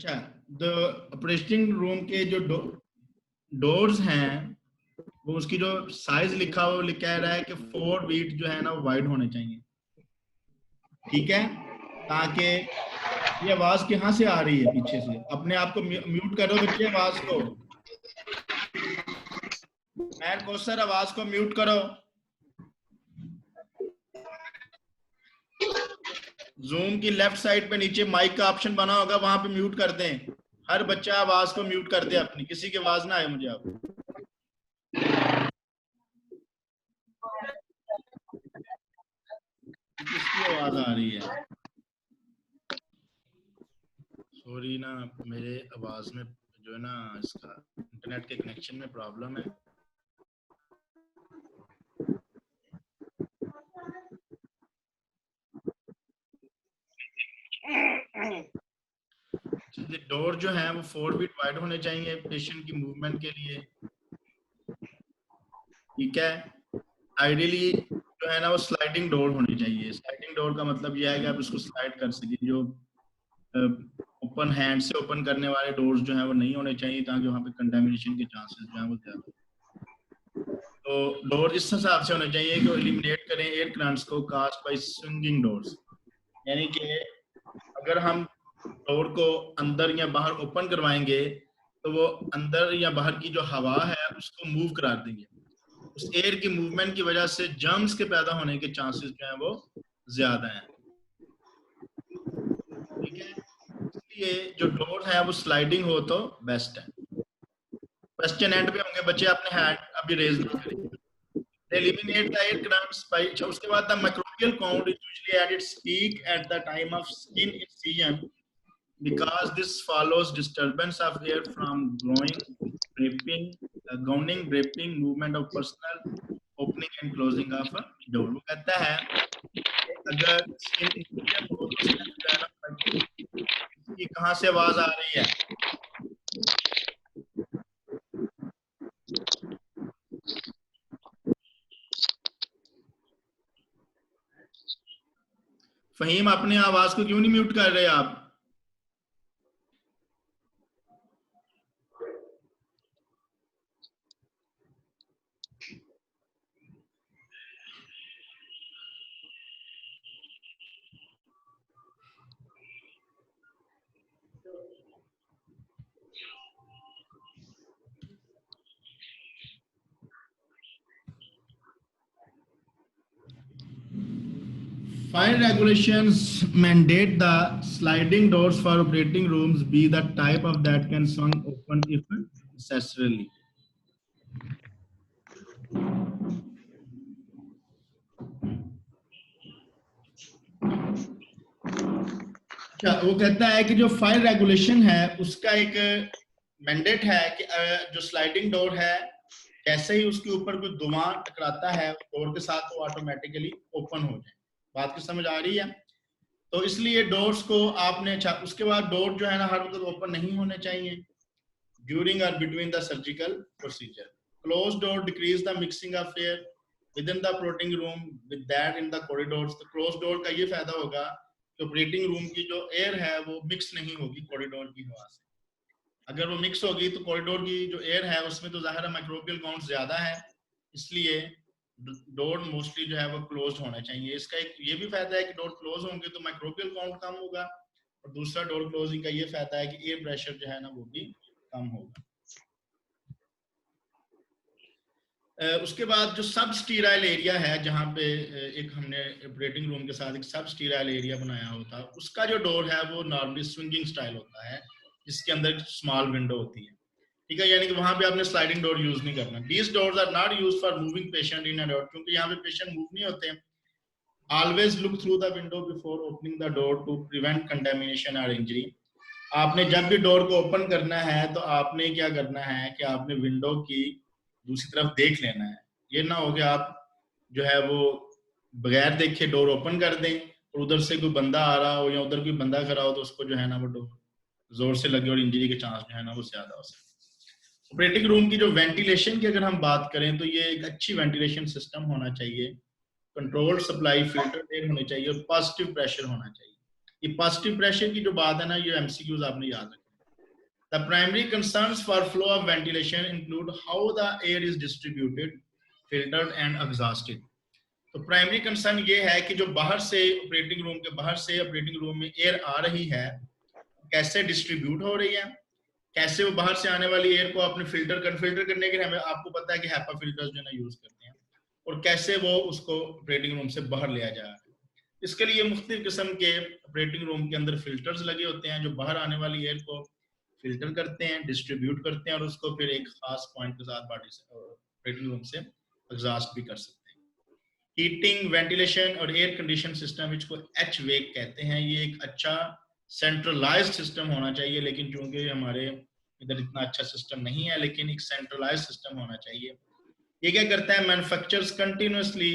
अच्छा, the operating room के जो डोर्स हैं वो उसकी जो साइज लिखा हुआ वो कह रहा है कि 4 फीट जो है ना वो वाइड होने चाहिए, ठीक है। ताकि ये आवाज कहाँ से आ रही है पीछे से, अपने आप को म्यूट करो बच्चे, आवाज को। मैर कोसर आवाज को म्यूट करो। जूम की लेफ्ट साइड पे नीचे माइक का ऑप्शन बना होगा, वहां पे म्यूट कर दें। हर बच्चा आवाज को म्यूट कर दे अपनी, किसी की आवाज ना आए मुझे। आप किसकी आवाज आ रही है? सॉरी ना, मेरे आवाज में जो है ना इसका इंटरनेट के कनेक्शन में प्रॉब्लम है। डोर जो है वो 4 फीट वाइड होने चाहिए पेशेंट की मूवमेंट के लिए, ठीक है। आइडियली जो है ना वो स्लाइडिंग डोर होनी चाहिए। स्लाइडिंग डोर का मतलब यह है कि आप इसको स्लाइड कर सकें। जो ओपन हैंड से ओपन करने वाले डोर्स जो है वो नहीं होने चाहिए, ताकि वहां पे कंटामिनेशन के चांसेस जो है वो ज्यादा। तो डोर इस हिसाब से होने चाहिए कि वो एलिमिनेट करें एयर करंट्स को कास्ट बाय स्विंगिंग डोर्स। यानी कि अगर हम डोर को अंदर या बाहर ओपन करवाएंगे तो वो अंदर या बाहर की जो हवा है उसको मूव करा देंगे। उस एयर की मूवमेंट की वजह से जर्म्स के पैदा होने के चांसेस जो है वो ज्यादा हैं, ठीक है। इसलिए जो डोर है वो स्लाइडिंग हो तो बेस्ट है। क्वेश्चन एंड पे होंगे बच्चे, अपने हैंड अभी रेज नहीं करेंगे। Eliminate the air currents by, उसके बाद the microbial count is usually at its peak at the time of skin incision because this follows disturbance of air from growing, gowning, draping, movement of personal, opening and closing of a door। वो कहता है अगर skin incision हो तो उसके अंदर जो है ना इसकी कहाँ से आवाज आ रही है। फहीम, अपने आवाज को क्यों नहीं म्यूट कर रहे आप? Fire regulations mandate the sliding doors for operating rooms be the type of that can swing open if necessarily। अच्छा, वो कहता है कि जो फायर रेगुलेशन है उसका एक मैंडेट है कि जो स्लाइडिंग डोर है जैसे ही उसके ऊपर कोई धुआं टकराता है डोर के साथ वो ऑटोमेटिकली ओपन हो जाए। बात की समझ आ रही है? तो इसलिए डोर्स को आपने, अच्छा उसके बाद डोर जो है ना हर वक्त ओपन नहीं होने चाहिए ड्यूरिंग और between the surgical procedure. Close door decrease the mixing of air with in the operating room with that in the corridors. तो क्लोज डोर का ये फायदा होगा कि ऑपरेटिंग रूम की जो एयर है वो मिक्स नहीं होगी कॉरिडोर की हवा से। अगर वो मिक्स होगी तो कॉरिडोर की जो एयर है उसमें तो जाहिर है माइक्रोबियल काउंट ज्यादा है, इसलिए डोर मोस्टली जो है वो क्लोज होना चाहिए। इसका एक ये भी फायदा है कि डोर क्लोज होंगे तो माइक्रोबियल काउंट कम होगा, और दूसरा डोर क्लोजिंग का ये फायदा है कि एयर प्रेशर जो है ना वो भी कम होगा। उसके बाद जो सब स्टीराइल एरिया है जहाँ पे एक हमने ऑपरेटिंग रूम के साथ एक सब स्टीराइल एरिया बनाया होता है, उसका जो डोर है वो नॉर्मली स्विंगिंग स्टाइल होता है जिसके अंदर स्मॉल विंडो होती है, ठीक है। यानी कि वहां पे आपने स्लाइडिंग डोर यूज नहीं करना। These doors are not used for moving patient in and out, क्योंकि यहाँ पे पेशेंट मूव नहीं होते हैं। Always look through the window before opening the door to prevent contamination और इंजरी। आपने जब भी डोर को ओपन करना है तो आपने क्या करना है कि आपने विंडो की दूसरी तरफ देख लेना है। ये ना हो कि आप जो है वो बगैर देखे डोर ओपन कर दें और उधर से कोई बंदा आ रहा हो या उधर कोई बंदा खड़ा हो तो उसको जो है ना वो डोर जोर से लगे और इंजरी के चांस जो है ना वो ज्यादा हो सकते हैं। ऑपरेटिंग रूम की जो वेंटिलेशन की अगर हम बात करें तो ये एक अच्छी वेंटिलेशन सिस्टम होना चाहिए। कंट्रोल्ड सप्लाई फिल्टर एयर होने चाहिए और पॉजिटिव प्रेशर होना चाहिए। ये पॉजिटिव प्रेशर की जो बात है ना, ये एमसीक्यूज आपने याद रखना। The primary concerns for flow of ventilation include how the air is distributed, filtered and exhausted. तो प्राइमरी कंसर्न ये है कि जो बाहर से ऑपरेटिंग रूम के बाहर से ऑपरेटिंग रूम में एयर आ रही है कैसे डिस्ट्रीब्यूट हो रही है, कैसे वो बाहर से आने वाली एयर को अपने फिल्टर करने के लिए हमें आपको पता है कि हैपा फिल्टर्स जो है ना यूज करते हैं, और कैसे वो उसको ऑपरेटिंग रूम से बाहर लिया जा रहा है। इसके लिए मुख्तलिफ किस्म के ऑपरेटिंग रूम के अंदर फिल्टर्स लगे होते हैं जो बाहर आने वाली एयर को फिल्टर करते हैं, डिस्ट्रीब्यूट करते हैं और उसको फिर एक खास पॉइंट के साथ बॉडी से ऑपरेटिंग रूम से एग्जॉस्ट भी कर सकते हैं। हीटिंग, वेंटिलेशन और एयर कंडीशन सिस्टम जिसको HVAC कहते हैं, ये एक अच्छा सेंट्रलाइज्ड सिस्टम होना चाहिए, लेकिन चूंकि हमारे इधर इतना अच्छा सिस्टम नहीं है, लेकिन एक सेंट्रलाइज्ड सिस्टम होना चाहिए। ये क्या करता है, manufacturers continuously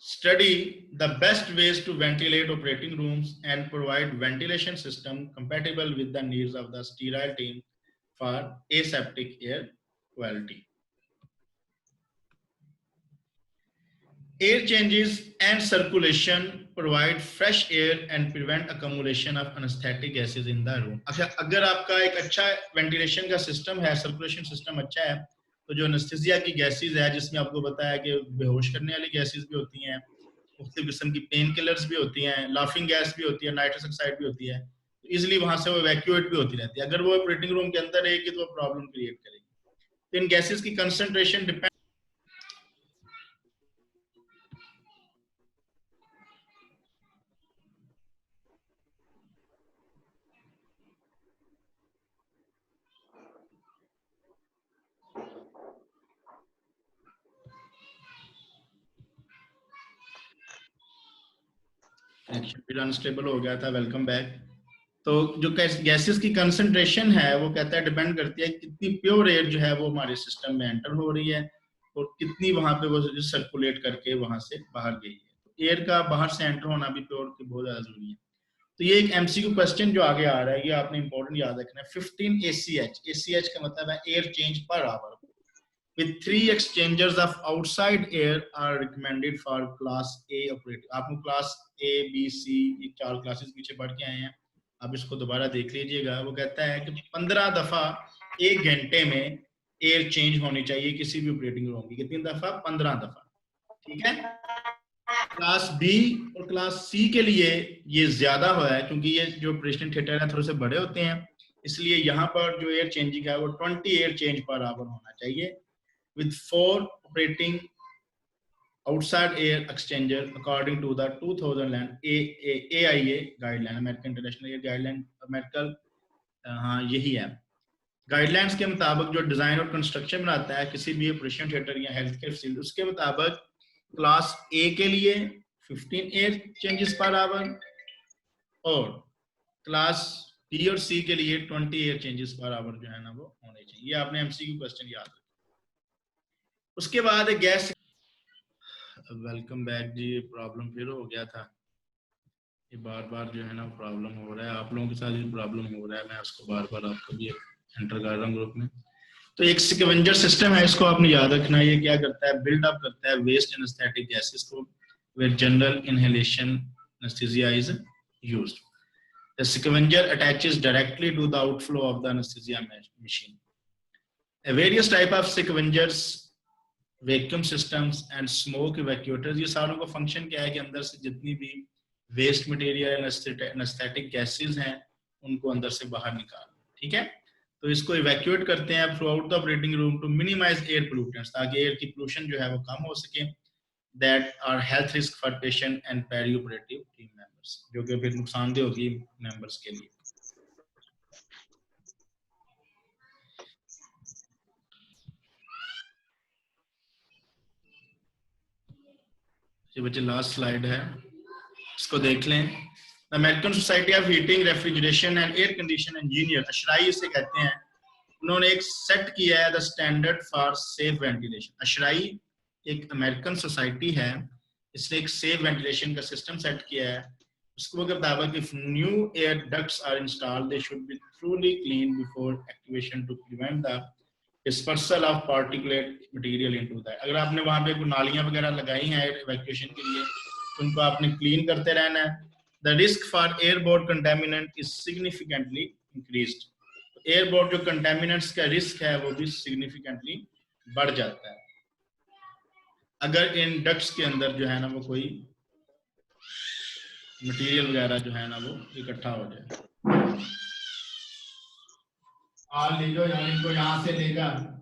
study the best ways to ventilate operating rooms and provide ventilation system compatible with the needs of the sterile team for aseptic air quality. Air changes and circulation provide fresh air and prevent accumulation of anesthetic gases in the room. अच्छा, अगर आपका एक अच्छा ventilation का system है, circulation system अच्छा है, तो जो एनेस्थीसिया की गैसेज है, जिसमें आपको बताया कि बेहोश करने वाली गैसेज भी होती हैं, मुख्तलिफ किस्म की पेन किलर्स भी होती हैं, लाफिंग गैस भी होती है, नाइट्रस ऑक्साइड भी होती है, तो इजीली वहां से वो इवैक्यूएट भी होती रहती है। अगर वो ऑपरेटिंग रूम के अंदर रहेगी तो वो प्रॉब्लम क्रिएट करेगी। तो इन गैसेज की कंसंट्रेशन डिपेंड फिर अनस्टेबल हो गया था, वेलकम बैक। तो जो गैसेस की कंसंट्रेशन है वो कहता है डिपेंड करती है कितनी प्योर एयर जो है वो हमारे सिस्टम में एंटर हो रही है और कितनी वहां पे वो सर्कुलेट करके वहां से बाहर गई है। तो एयर का बाहर से एंटर होना भी प्योर की बहुत ज्यादा जरूरी है। तो ये एक MCQ क्वेश्चन जो आगे आ रहा है, ये आपने इंपॉर्टेंट याद रखना है। 15 ACH, ACH का मतलब है air change per hour, with 3 exchangers of outside air are recommended for class A operating। आपको क्लास A, B, C ये 4 क्लासेस पीछे पढ़ के आए हैं, आप इसको दोबारा देख लीजिएगा। वो कहता है कि 15 दफा 1 घंटे में एयर चेंज होनी चाहिए किसी भी ऑपरेटिंग रूम की। कितनी दफा? 15 दफा, ठीक है। क्लास B और क्लास C के लिए ये ज्यादा हुआ है क्योंकि ये जो ऑपरेशन थिएटर है थोड़े से बड़े होते हैं, इसलिए यहाँ पर जो एयर चेंजिंग है वो 20 एयर चेंज पर आवर होना चाहिए, with 4 operating outside air exchanger according to the 2000 AIA guideline, American International Air Guideline, American हाँ यही है। गाइडलाइंस के मुताबिक जो डिजाइन और कंस्ट्रक्शन बनाता है किसी भी ऑपरेशन थिएटर या हेल्थ केयर फैसिलिटी, उसके मुताबिक क्लास A के लिए 15 एयर चेंजेस पर आवर और क्लास B और C के लिए 20 एयर चेंजेस पर आवर जो है ना वो होने चाहिए। ये आपने MCQ क्वेश्चन याद रखना। उसके बाद गैस, वेलकम बैक जी, प्रॉब्लम फिर हो गया था, ये बार बार जो है ना प्रॉब्लम हो रहा है, आप लोगों के साथ भी प्रॉब्लम हो रहा है, मैं उसको बार बार आपको भी एंटर कर रहा हूँ ग्रुप में। तो एक स्कैवेंजर सिस्टम है, इसको आपने याद रखना है। ये क्या करता है, बिल्ड अप करता है वेस्ट एनेस्थेटिक गैसेस को where general inhalation anesthesia is used. The scavenger attaches directly to the outflow of the anesthesia machine. Various type of scavengers, vacuum systems and smoke evacuators, ये सारों का function क्या है कि अंदर से जितनी भी वेस्ट मटेरियल एनेस्थेटिक गैसेस हैं उनको अंदर से बाहर निकालना, ठीक है। तो इसको इवैक्यूएट करते हैं throughout the operating room to minimize air pollutants, ताकि एयर की पोल्यूशन जो है वो कम हो सके, that are health risk for patient and perioperative team members, जो कि फिर नुकसानदेह होगी मेंबर्स के लिए। ये बच्चे लास्ट स्लाइड है, इसको देख लें। American society of heating, refrigeration and air condition engineer, ASHRAE इसे कहते हैं, उन्होंने एक सेट किया है the standard for safe ventilation. ASHRAE एक अमेरिकन सोसाइटी है, इसने एक सेफ वेंटिलेशन का सिस्टम सेट किया है। उसको अगर दावा कि new air ducts are installed they should be truly clean before activation to prevent the dispersal of particulate material into that. अगर आपने वहां पे कोई नालियां वगैरह लगाई हैं इवैक्यूएशन के लिए, तो उनको आपने क्लीन करते रहना है। The risk for airborne contaminant is significantly increased, airborne जो कंटेमिनेंट्स का रिस्क है वो भी सिग्निफिकेंटली बढ़ जाता है अगर इन डक्ट्स के अंदर जो है ना वो कोई मटेरियल वगैरह जो है ना वो इकट्ठा हो जाए। और ले लो यार, इनको यहाँ से लेकर